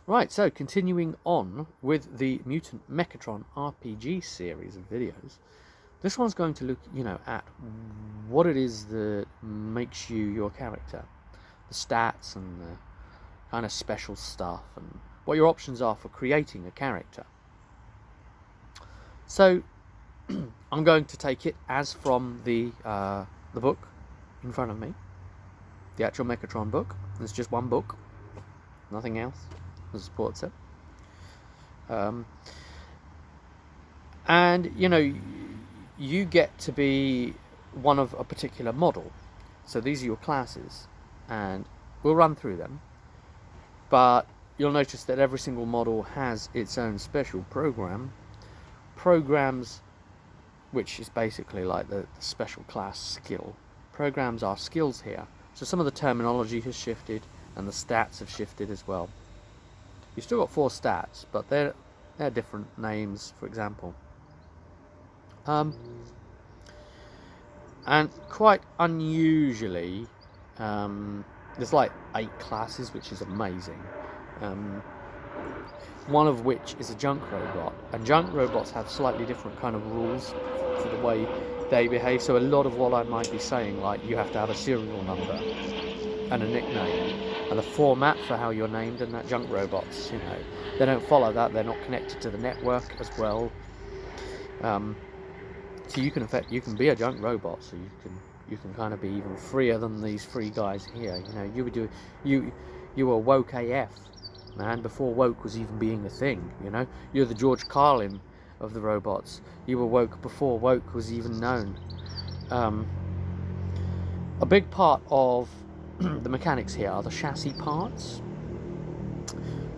Right, so continuing on with the Mutant Mechatron RPG series of videos, this one's going to look, at what it is that makes you your character, the stats and the kind of special stuff, and what your options are for creating a character. So, I'm going to take it as from the book in front of me, the actual Mechatron book. There's just one book, nothing else. The support set. And you get to be one of a particular model. So these are your classes, and we'll run through them, but you'll notice that every single model has its own special programs, which is basically like the special class skill. Programs are skills here, so some of the terminology has shifted and the stats have shifted as well. You've still got 4 stats, but they're different names, for example. And quite unusually, there's like 8 classes, which is amazing. One of which is a junk robot, and junk robots have slightly different kind of rules for the way they behave. So a lot of what I might be saying, like you have to have a serial number and a nickname, and the format for how you're named, and that junk robots, they don't follow that. They're not connected to the network as well. So you can be a junk robot, so you can kind of be even freer than these 3 guys here. You were woke AF, man, before woke was even being a thing. You're the George Carlin of the robots. You were woke before woke was even known. A big part of the mechanics here are the chassis parts.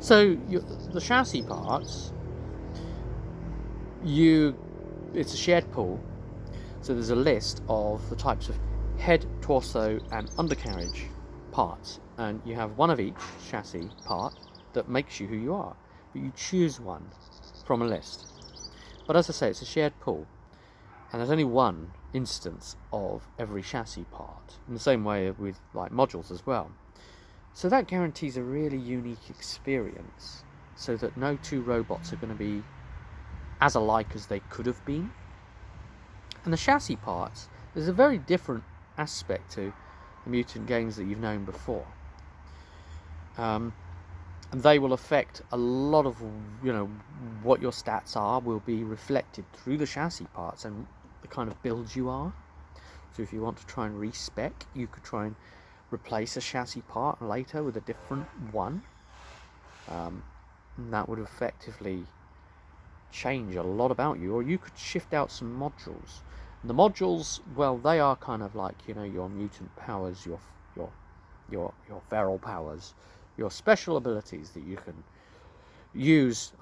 So the chassis parts, it's a shared pool. So there's a list of the types of head, torso and undercarriage parts, and you have one of each chassis part that makes you who you are, but you choose one from a list. But as I say, it's a shared pool, and there's only one instance of every chassis part, in the same way with like modules as well. So that guarantees a really unique experience, so that no 2 robots are going to be as alike as they could have been. And the chassis parts, there's a very different aspect to the Mutant games that you've known before. And they will affect a lot of, what your stats are will be reflected through the chassis parts and the kind of build you are. So if you want to try and respec, you could try and replace a chassis part later with a different one. And that would effectively change a lot about you. Or you could shift out some modules. And the modules, well, they are kind of like, your mutant powers, your feral powers, your special abilities that you can use.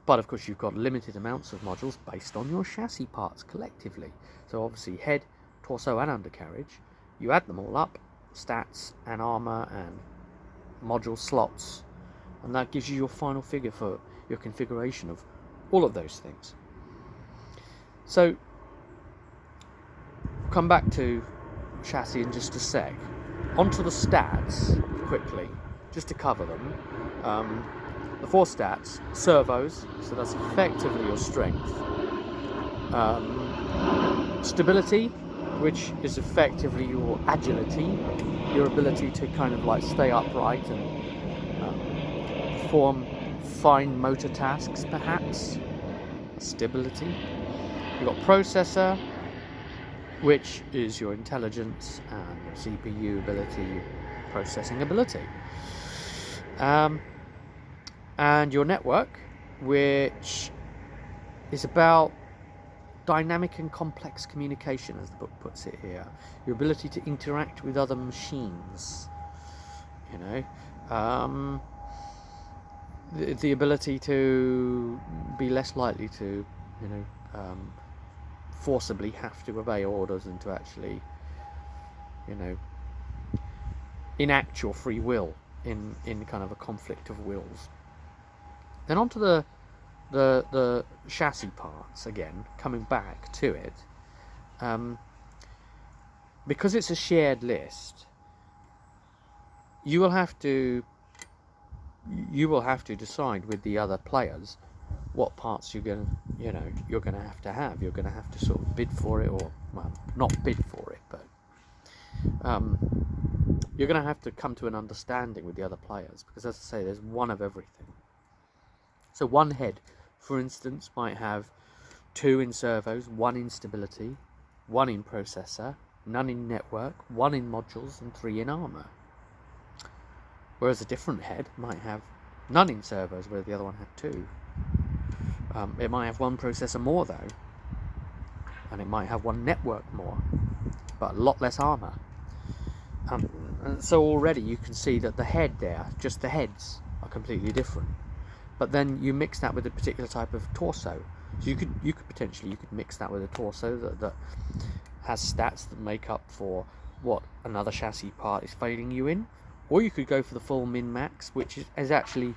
But of course you've got limited amounts of modules based on your chassis parts collectively. So obviously head, torso and undercarriage, you add them all up, stats and armor and module slots, and that gives you your final figure for your configuration of all of those things. So come back to chassis in just a sec. Onto the stats quickly, just to cover them. The 4 stats: servos, so that's effectively your strength. Stability, which is effectively your agility, your ability to kind of like stay upright and perform fine motor tasks, perhaps. Stability. You've got processor, which is your intelligence and your CPU ability, processing ability. And your network, which is about dynamic and complex communication, as the book puts it here. Your ability to interact with other machines, the ability to be less likely to, forcibly have to obey orders and to actually, enact your free will in kind of a conflict of wills. Then onto the chassis parts again, coming back to it, because it's a shared list, you will have to you will have to decide with the other players what parts you're going to, you're going to have. You're going to have to sort of bid for it, or, well, not bid for it, but you're going to have to come to an understanding with the other players, because as I say, there's one of everything. So one head, for instance, might have 2 in servos, 1 in stability, 1 in processor, none in network, 1 in modules, and 3 in armor. Whereas a different head might have none in servos, where the other one had 2. It might have 1 processor more though, and it might have 1 network more, but a lot less armor. And so already you can see that the head there, just the heads, are completely different. But then you mix that with a particular type of torso. So you could potentially mix that with a torso that has stats that make up for what another chassis part is failing you in, or you could go for the full min-max, which is actually,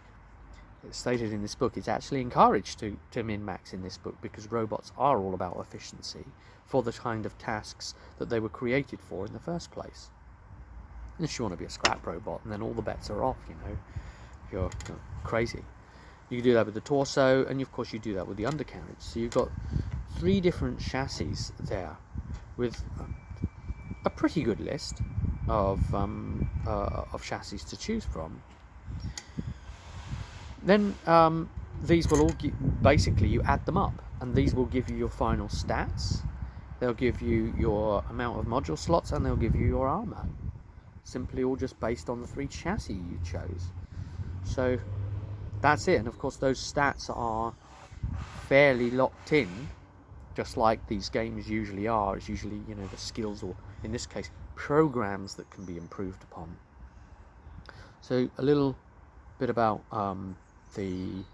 it's stated in this book, it's actually encouraged to min-max in this book, because robots are all about efficiency for the kind of tasks that they were created for in the first place. Unless you want to be a scrap robot, and then all the bets are off, if you're crazy. You can do that with the torso, and of course you do that with the undercarriage. So you've got 3 different chassis there, with a pretty good list of chassis to choose from. Then these will all basically, you add them up, and these will give you your final stats. They'll give you your amount of module slots, and they'll give you your armor. Simply all just based on the 3 chassis you chose. So that's it. And of course those stats are fairly locked in, just like these games usually are. It's usually, the skills, or in this case programs, that can be improved upon. So a little bit about the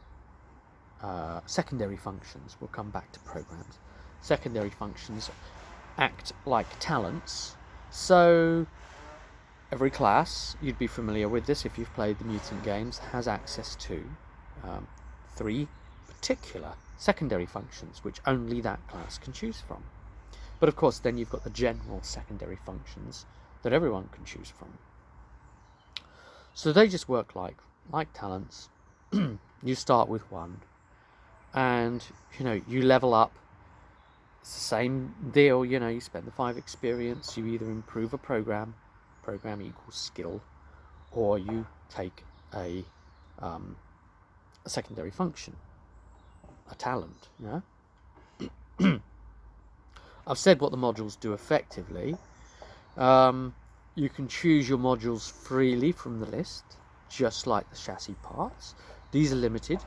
secondary functions. We'll come back to programs. Secondary functions act like talents. So every class, you'd be familiar with this if you've played the Mutant games, has access to 3 particular secondary functions, which only that class can choose from. But of course then you've got the general secondary functions that everyone can choose from. So they just work like talents. You start with 1, and you level up. It's the same deal. You spend the 5 experience, you either improve a program equals skill, or you take a secondary function, a talent. I've said what the modules do effectively. You can choose your modules freely from the list, just like the chassis parts. These are limited,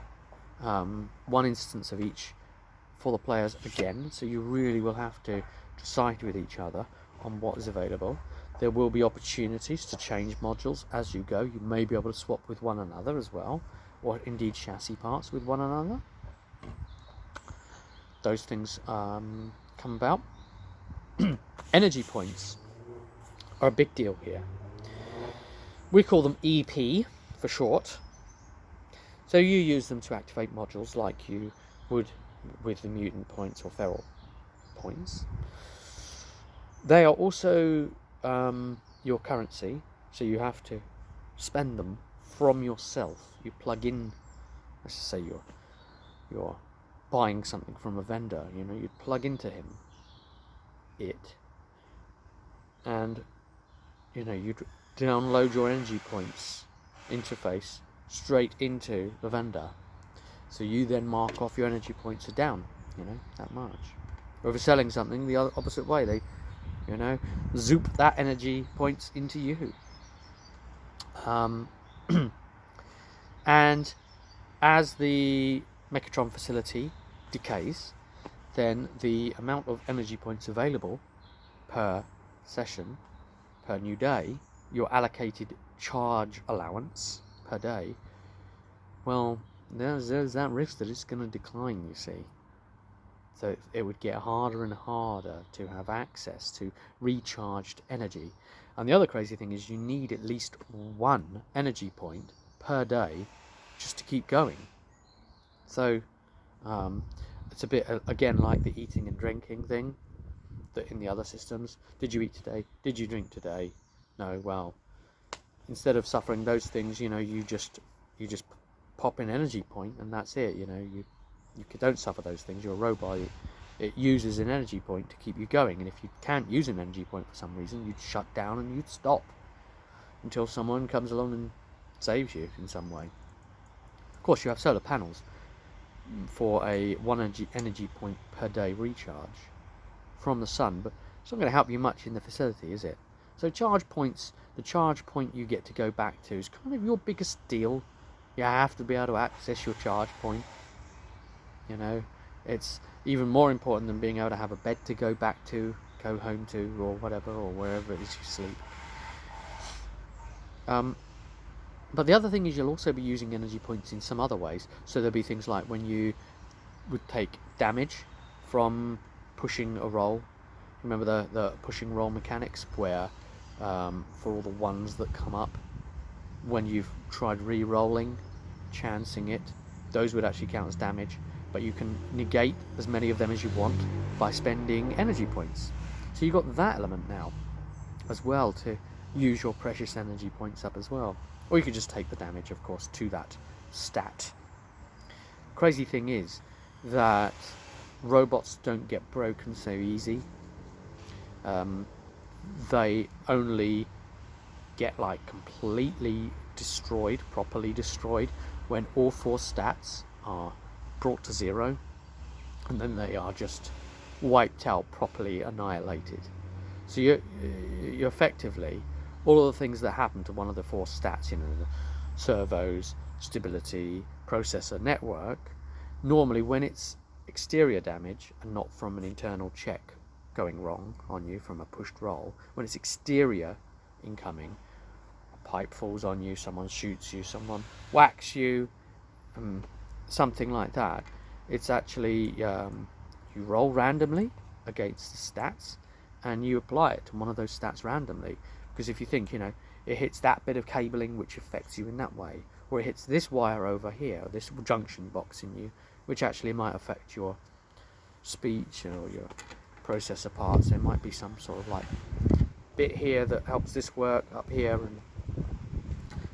1 instance of each for the players again, so you really will have to decide with each other on what is available. There will be opportunities to change modules as you go. You may be able to swap with one another as well, or indeed chassis parts with one another. Those things come about. Energy points are a big deal here. We call them EP for short. So you use them to activate modules like you would with the mutant points or feral points. They are also your currency, so you have to spend them from yourself. You plug in, let's just say you're buying something from a vendor, you'd plug into it, and you'd download your energy points interface straight into the vendor. So you then mark off your energy points are down, that much. Or if you're selling something the opposite way, they zoop that energy points into you. And as the Mechatron facility decays, then the amount of energy points available per session, per new day, your allocated charge allowance per day, well, there's that risk that it's going to decline, you see. So it would get harder and harder to have access to recharged energy. And the other crazy thing is you need at least 1 energy point per day just to keep going. So it's a bit, again, like the eating and drinking thing that in the other systems. Did you eat today? Did you drink today? No, well, instead of suffering those things, you just you just pop an energy point and that's it. You know, you don't suffer those things. You're a robot. It uses an energy point to keep you going, and if you can't use an energy point for some reason, you'd shut down and you'd stop until someone comes along and saves you in some way. Of course, you have solar panels for a 1 energy point per day recharge from the sun, but it's not going to help you much in the facility, is it? So charge points, the charge point you get to go back to is kind of your biggest deal. You have to be able to access your charge point. You know, it's even more important than being able to have a bed to go back to, go home to, or whatever, or wherever it is you sleep. But the other thing is you'll also be using energy points in some other ways. So there'll be things like when you would take damage from pushing a roll. Remember the pushing roll mechanics, where for all the ones that come up when you've tried re-rolling, chancing it, those would actually count as damage. But you can negate as many of them as you want by spending energy points. So you've got that element now as well to use your precious energy points up as well. Or you could just take the damage, of course, to that stat. Crazy thing is that robots don't get broken so easy. They only get like completely destroyed, properly destroyed, when all 4 stats are brought to 0, and then they are just wiped out, properly annihilated. So you effectively, all of the things that happen to one of the 4 stats, you know, the servos, stability, processor, network, normally when it's exterior damage and not from an internal check going wrong on you from a pushed roll, when it's exterior incoming, a pipe falls on you, someone shoots you, someone whacks you, something like that, it's actually you roll randomly against the stats and you apply it to one of those stats randomly. Because if you think, you know, it hits that bit of cabling which affects you in that way, or it hits this wire over here, this junction box in you, which actually might affect your speech or your processor parts. There might be some sort of like bit here that helps this work up here, and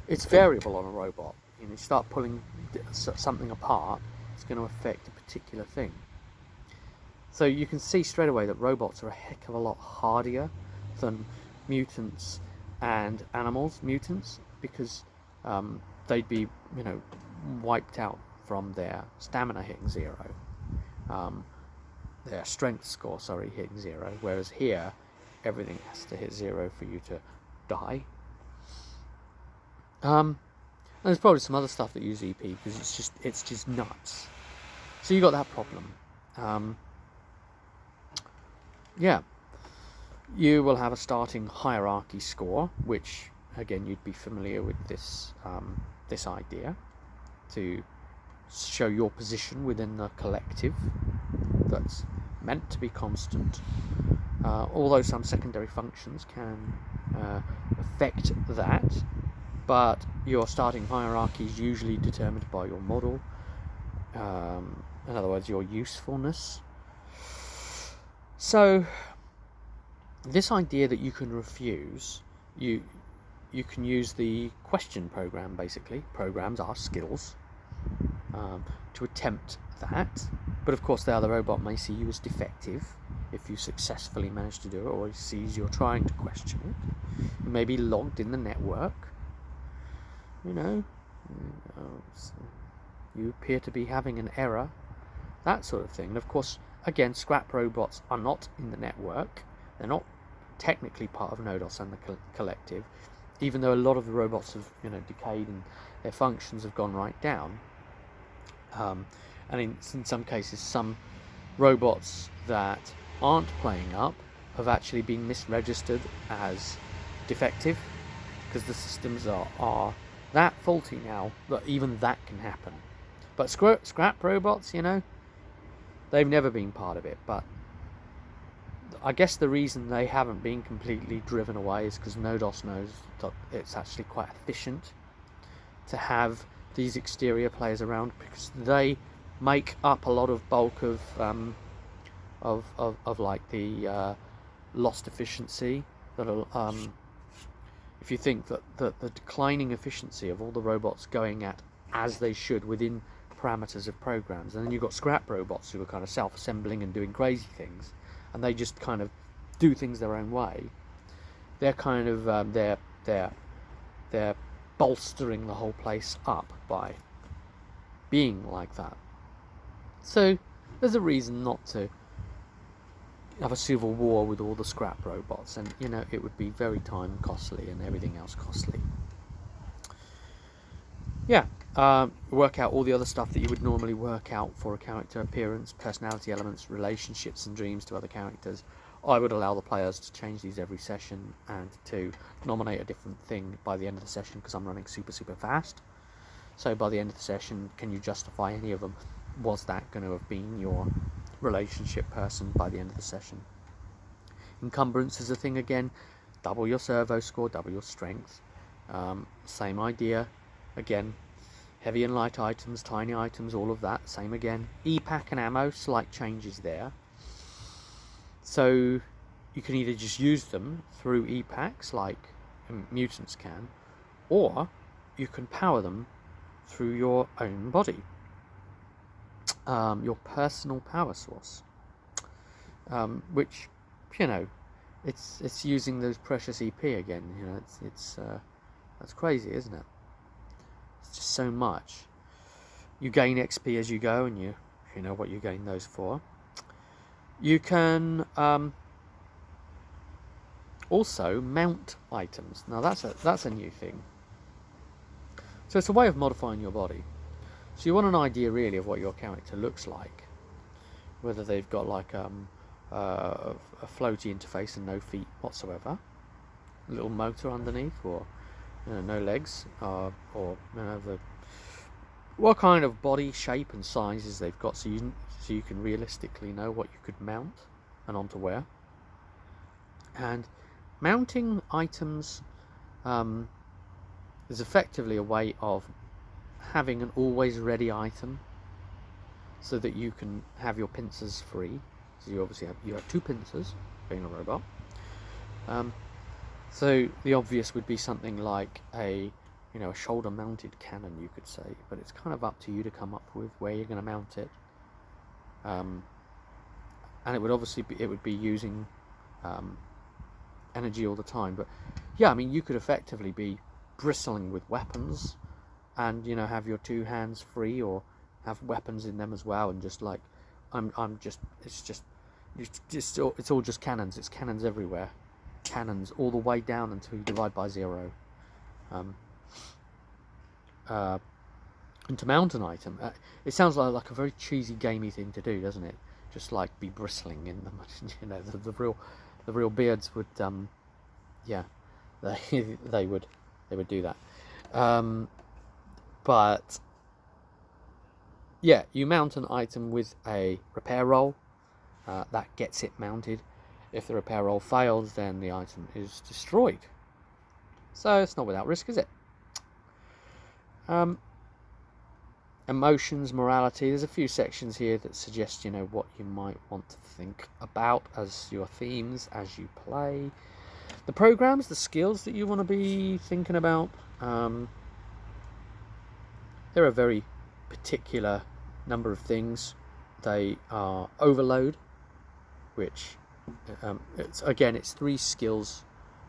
it's variable on a robot. You know, you start pulling something apart, it's going to affect a particular thing. So you can see straight away that robots are a heck of a lot hardier than mutants and animals. Mutants, because they'd be, you know, wiped out from their stamina hitting 0, their strength score, hitting 0, whereas here everything has to hit 0 for you to die. And there's probably some other stuff that use EP, because it's just nuts. So you got that problem. Yeah, you will have a starting hierarchy score, which again you'd be familiar with this this idea, to show your position within the collective. That's meant to be constant, although some secondary functions can affect that. But your starting hierarchy is usually determined by your model. In other words, your usefulness. So this idea that you can refuse, you can use the question program. Basically, programs are skills to attempt that. But of course, the other robot may see you as defective if you successfully manage to do it, or he sees you're trying to question it. You may be logged in the network. You know, you appear to be having an error, that sort of thing. And of course, again, scrap robots are not in the network. They're not technically part of Nodos and the collective, even though a lot of the robots have, you know, decayed and their functions have gone right down. And in some cases, some robots that aren't playing up have actually been misregistered as defective, because the systems are that faulty now that even that can happen. But scrap robots, you know, they've never been part of it. But I guess the reason they haven't been completely driven away is because Nodos knows that it's actually quite efficient to have these exterior players around, because they make up a lot of bulk of like the lost efficiency that if you think that the declining efficiency of all the robots going at as they should within parameters of programs. And then you've got scrap robots who are kind of self-assembling and doing crazy things, and they just kind of do things their own way. They're kind of they're bolstering the whole place up by being like that. So there's a reason not to have a civil war with all the scrap robots, and you know, it would be very time costly and everything else costly. Yeah, work out all the other stuff that you would normally work out for a character: appearance, personality elements, relationships and dreams to other characters. I would allow the players to change these every session and to nominate a different thing by the end of the session, because I'm running super fast. So by the end of the session, can you justify any of them? Was that going to have been your relationship person by the end of the session? Encumbrance is a thing again. Double your servo score, double your strength. Same idea. Again, heavy and light items, tiny items, all of that, same again. E-pack and ammo, slight changes there. So you can either just use them through e-packs like mutants can, or you can power them through your own body, your personal power source, which, you know, it's using those precious EP again. You know, it's that's crazy, isn't it? It's just so much. You gain XP as you go, and you know what you gain those for. You can also mount items. Now that's a new thing. So it's a way of modifying your body. So you want an idea really of what your character looks like, whether they've got like a floaty interface and no feet whatsoever, a little motor underneath, or you know, no legs, or you know, what kind of body shape and sizes they've got, so you can realistically know what you could mount and onto where. And mounting items is effectively a way of having an always ready item, so that you can have your pincers free. So you obviously have two pincers, being a robot. So the obvious would be something like a shoulder mounted cannon, you could say, but it's kind of up to you to come up with where you're going to mount it. And it would be using energy all the time. But yeah, I mean, you could effectively be bristling with weapons, and have your two hands free, or have weapons in them as well, and just like it's all just cannons. It's cannons everywhere, cannons all the way down until you divide by 0. And to mount an item, it sounds like a very cheesy gamey thing to do, doesn't it? Just like be bristling in them. The real beards would they would do that. But yeah, you mount an item with a repair roll. That gets it mounted. If the repair roll fails, then the item is destroyed. So it's not without risk, is it? Emotions, morality. There's a few sections here that suggest what you might want to think about as your themes as you play. The programs, the skills that you want to be thinking about. There are a very particular number of things. They are overload, which it's 3 skills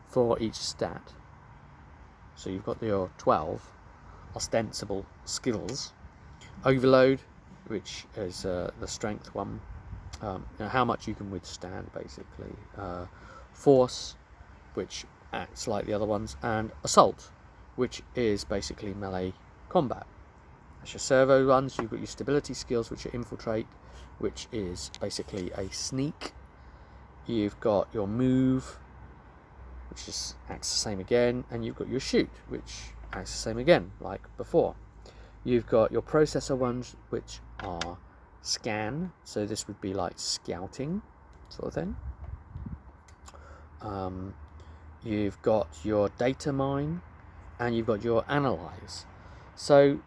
for each stat. So you've got your 12 ostensible skills. Overload, which is the strength one, how much you can withstand, basically. Force, which acts like the other ones, and assault, which is basically melee combat. As your servo ones, you've got your stability skills, which are infiltrate, which is basically a sneak. You've got your move, which acts the same again, and you've got your shoot, which acts the same again, like before. You've got your processor ones, which are scan, so this would be like scouting sort of thing. You've got your data mine, and you've got your analyze. So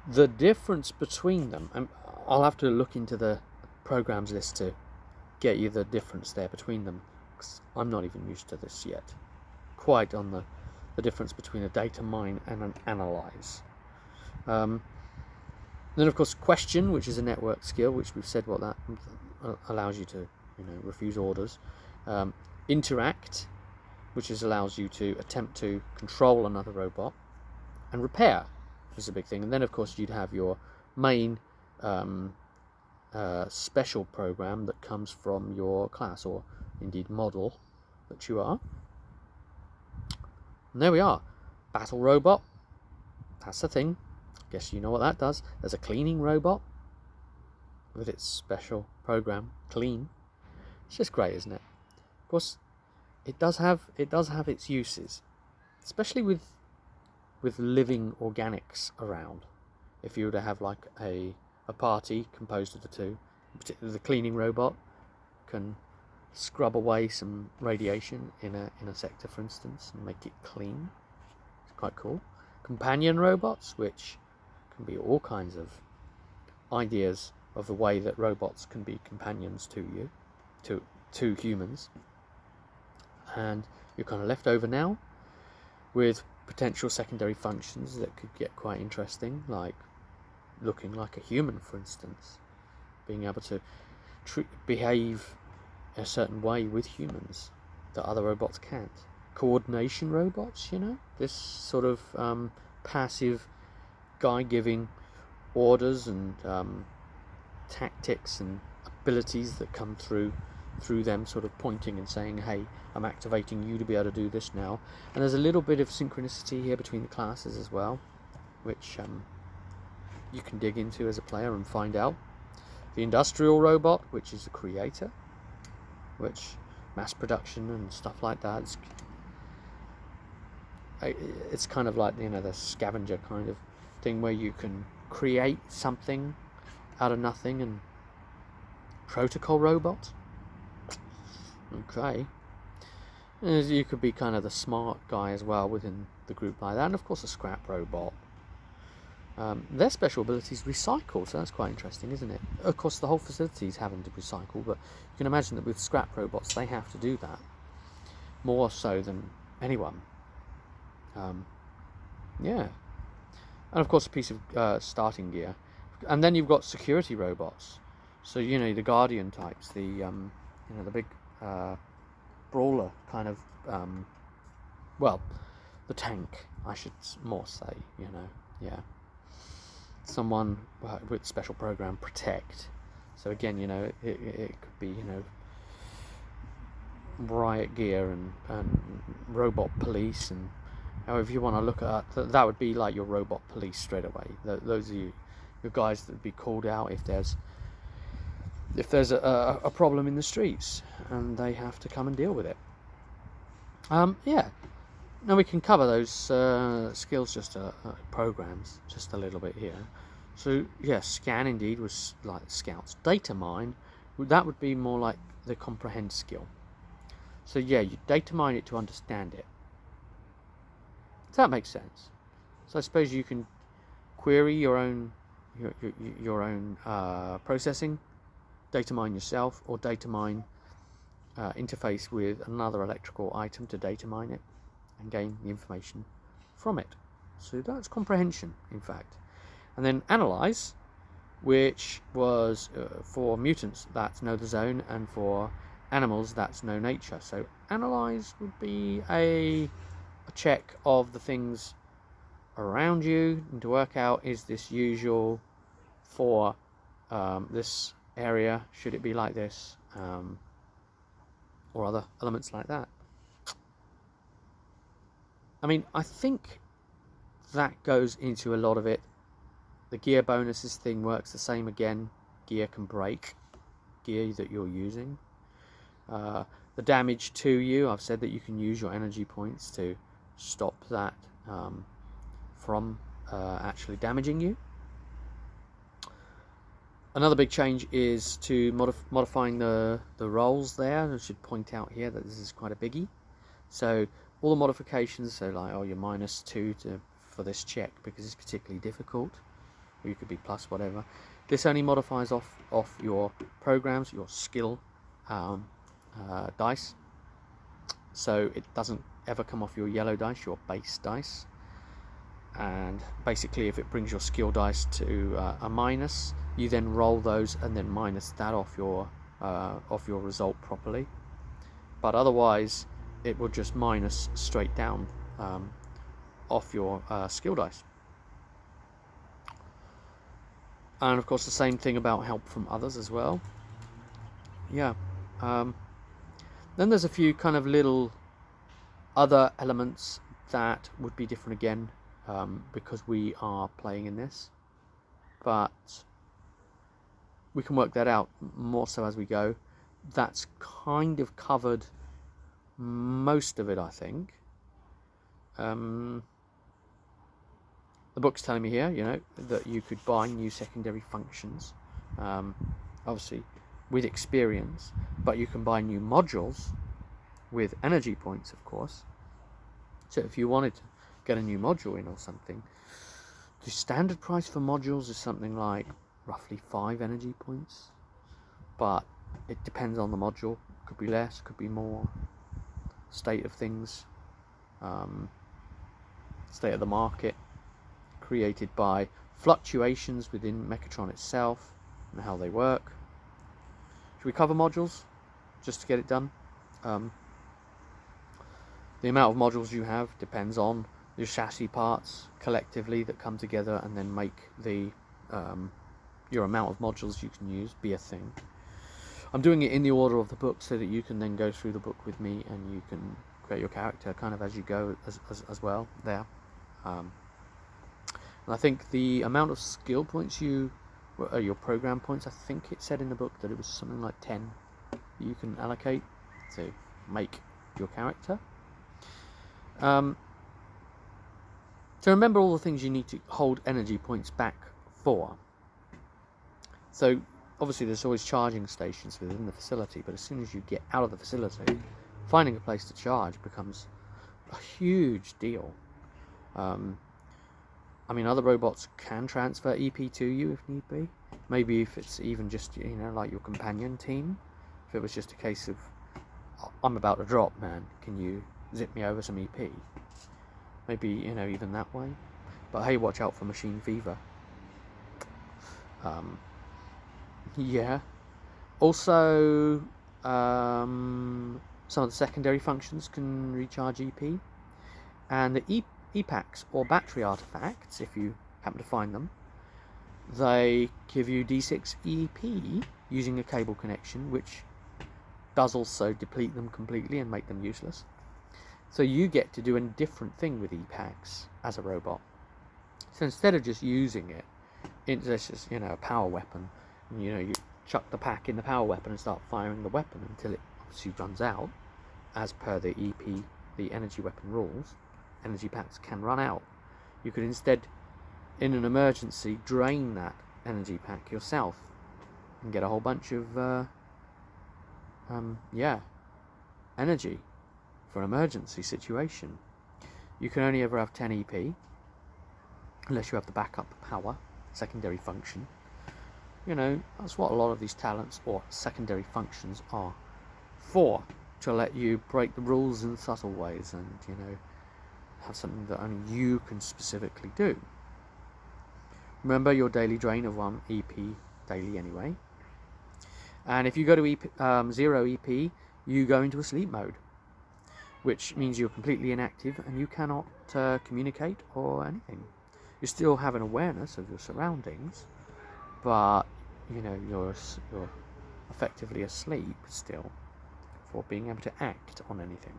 the difference between them, and I'll have to look into the programs list to get you the difference there between them, because I'm not even used to this yet, quite on the difference between a data mine and an analyze. Then of course question, which is a network skill, which we've said what that allows you to, refuse orders. Interact, which allows you to attempt to control another robot. And repair is a big thing. And then of course you'd have your main special program that comes from your class, or indeed model that you are. And there we are. Battle robot. That's the thing. Guess you know what that does. There's a cleaning robot with its special program, clean. It's just great, isn't it? Of course, it does have its uses, especially with living organics around. If you were to have like a party composed of the two, particularly the cleaning robot can scrub away some radiation in a sector, for instance, and make it clean. It's quite cool. Companion robots, which can be all kinds of ideas of the way that robots can be companions to you, to humans. And you're kind of left over now with potential secondary functions that could get quite interesting, like looking like a human, for instance, being able to behave a certain way with humans that other robots can't. Coordination robots, this sort of passive guy giving orders and tactics and abilities that come through them sort of pointing and saying, hey, I'm activating you to be able to do this now. And there's a little bit of synchronicity here between the classes as well, which you can dig into as a player and find out. The industrial robot, which is a creator, which mass production and stuff like that, it's kind of like the scavenger kind of thing where you can create something out of nothing. And protocol robot, okay, you could be kind of the smart guy as well within the group like that. And of course a scrap robot, their special abilities recycle, so that's quite interesting, isn't it? Of course the whole facility is having to recycle, but you can imagine that with scrap robots they have to do that more so than anyone. Yeah, and of course a piece of starting gear. And then you've got security robots, so the Guardian types, the the big brawler kind of, the tank, I should more say, yeah, someone with special program protect. So again, it could be riot gear and robot police, and however you want to look at that would be like your robot police straight away. Those are your guys that would be called out if there's a problem in the streets and they have to come and deal with it. Yeah, now we can cover those skills, just programs, just a little bit here. So yeah, scan indeed was like scouts. Data mine, that would be more like the comprehend skill. So yeah, you data mine it to understand it. Does that make sense? So I suppose you can query your own processing, data mine yourself, or data mine interface with another electrical item to data mine it and gain the information from it. So that's comprehension, in fact. And then analyze, which was for mutants, that's know the zone, and for animals, that's know nature. So analyze would be a check of the things around you and to work out, is this usual for this area, should it be like this, or other elements like that. I mean, I think that goes into a lot of it. The gear bonuses thing works the same again. Gear can break gear that you're using. The damage to you, I've said that you can use your energy points to stop that from actually damaging you. Another big change is to modifying the rolls there. I should point out here that this is quite a biggie. So all the modifications, so like, you're -2 for this check because it's particularly difficult, or you could be plus whatever. This only modifies off your programs, your skill dice. So it doesn't ever come off your yellow dice, your base dice. and basically if it brings your skill dice to a minus, you then roll those and then minus that off your result properly. But otherwise it will just minus straight down off your skill dice. And of course the same thing about help from others as well. Yeah. Then there's a few kind of little other elements that would be different again, because we are playing in this, but we can work that out more so as we go. That's kind of covered most of it, I think. The book's telling me here, you know, that you could buy new secondary functions, obviously with experience, but you can buy new modules with energy points, of course. So if you wanted to get a new module in or something, the standard price for modules is something like roughly 5 energy points, but it depends on the module. Could be less, could be more. State of things, state of the market, created by fluctuations within Mechatron itself and how they work. Should we cover modules just to get it done? The amount of modules you have depends on your chassis parts collectively that come together and then make the your amount of modules you can use be a thing. I'm doing it in the order of the book so that you can then go through the book with me and you can create your character kind of as you go as well there. And I think the amount of skill points your program points, I think it said in the book that it was something like 10 that you can allocate to make your character. So remember all the things you need to hold energy points back for. So obviously there's always charging stations within the facility, but as soon as you get out of the facility, finding a place to charge becomes a huge deal. I mean, other robots can transfer EP to you if need be. Maybe if it's even just, you know, like your companion team. If it was just a case of, I'm about to drop, man, can you zip me over some EP? Maybe, you know, even that way. But hey, watch out for machine fever. Yeah. Also, some of the secondary functions can recharge EP. And the EPACs, or battery artifacts, if you happen to find them, they give you D6 EP using a cable connection, which does also deplete them completely and make them useless. So you get to do a different thing with EPACs as a robot. So instead of just using it, it's just, you know, a power weapon, and, you know, you chuck the pack in the power weapon and start firing the weapon until it obviously runs out, as per the EP, the energy weapon rules. Energy packs can run out. You could instead, in an emergency, drain that energy pack yourself and get a whole bunch of energy for an emergency situation. You can only ever have 10 EP unless you have the backup power, secondary function. You know, that's what a lot of these talents or secondary functions are for, to let you break the rules in subtle ways and, you know, have something that only you can specifically do. Remember your daily drain of 1 EP daily anyway. And if you go to 0 EP, you go into a sleep mode, which means you're completely inactive and you cannot communicate or anything. You still have an awareness of your surroundings, but, you know, you're effectively asleep still for being able to act on anything.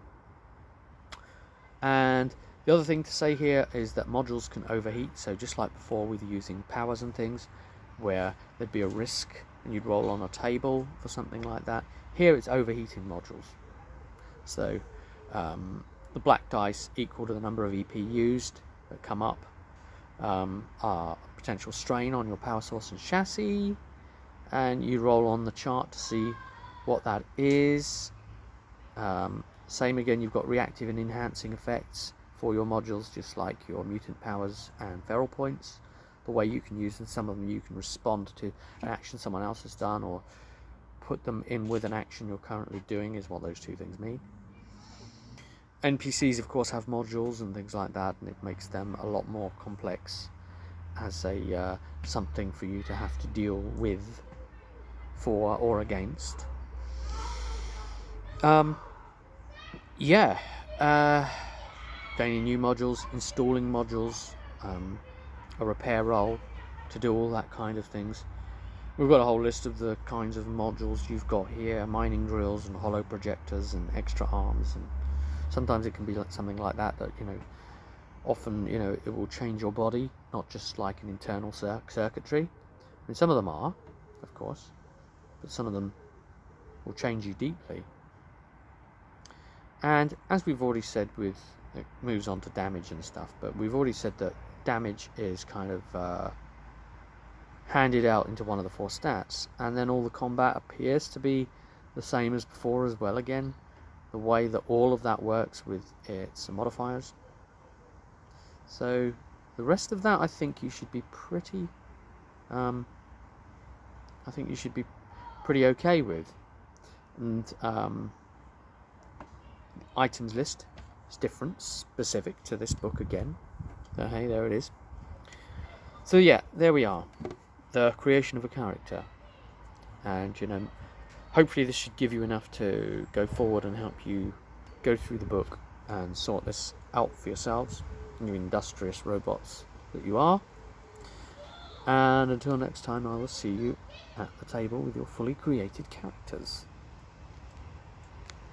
And the other thing to say here is that modules can overheat. So just like before with using powers and things, where there'd be a risk and you'd roll on a table for something like that, here it's overheating modules. So the black dice equal to the number of EP used that come up, are potential strain on your power source and chassis, and you roll on the chart to see what that is. Same again, you've got reactive and enhancing effects for your modules, just like your mutant powers and feral points. The way you can use them, some of them you can respond to an action someone else has done, or put them in with an action you're currently doing, is what those two things mean. NPCs, of course, have modules and things like that, and it makes them a lot more complex as a something for you to have to deal with, for or against. Yeah, gaining new modules, installing modules, a repair role to do all that kind of things. We've got a whole list of the kinds of modules you've got here: mining drills and hollow projectors and extra arms, and sometimes it can be like something like that, you know, often, you know, it will change your body, not just like an internal circuitry. I mean, some of them are, of course, but some of them will change you deeply. And as we've already said, it moves on to damage and stuff, but we've already said that damage is kind of handed out into one of the 4 stats, and then all the combat appears to be the same as before as well. Again, the way that all of that works with its modifiers. So the rest of that, I think you should be pretty okay with. And items list is different, specific to this book again. So hey, there it is. So yeah, there we are, the creation of a character. And you know, hopefully this should give you enough to go forward and help you go through the book and sort this out for yourselves, you industrious robots that you are. And until next time, I will see you at the table with your fully created characters.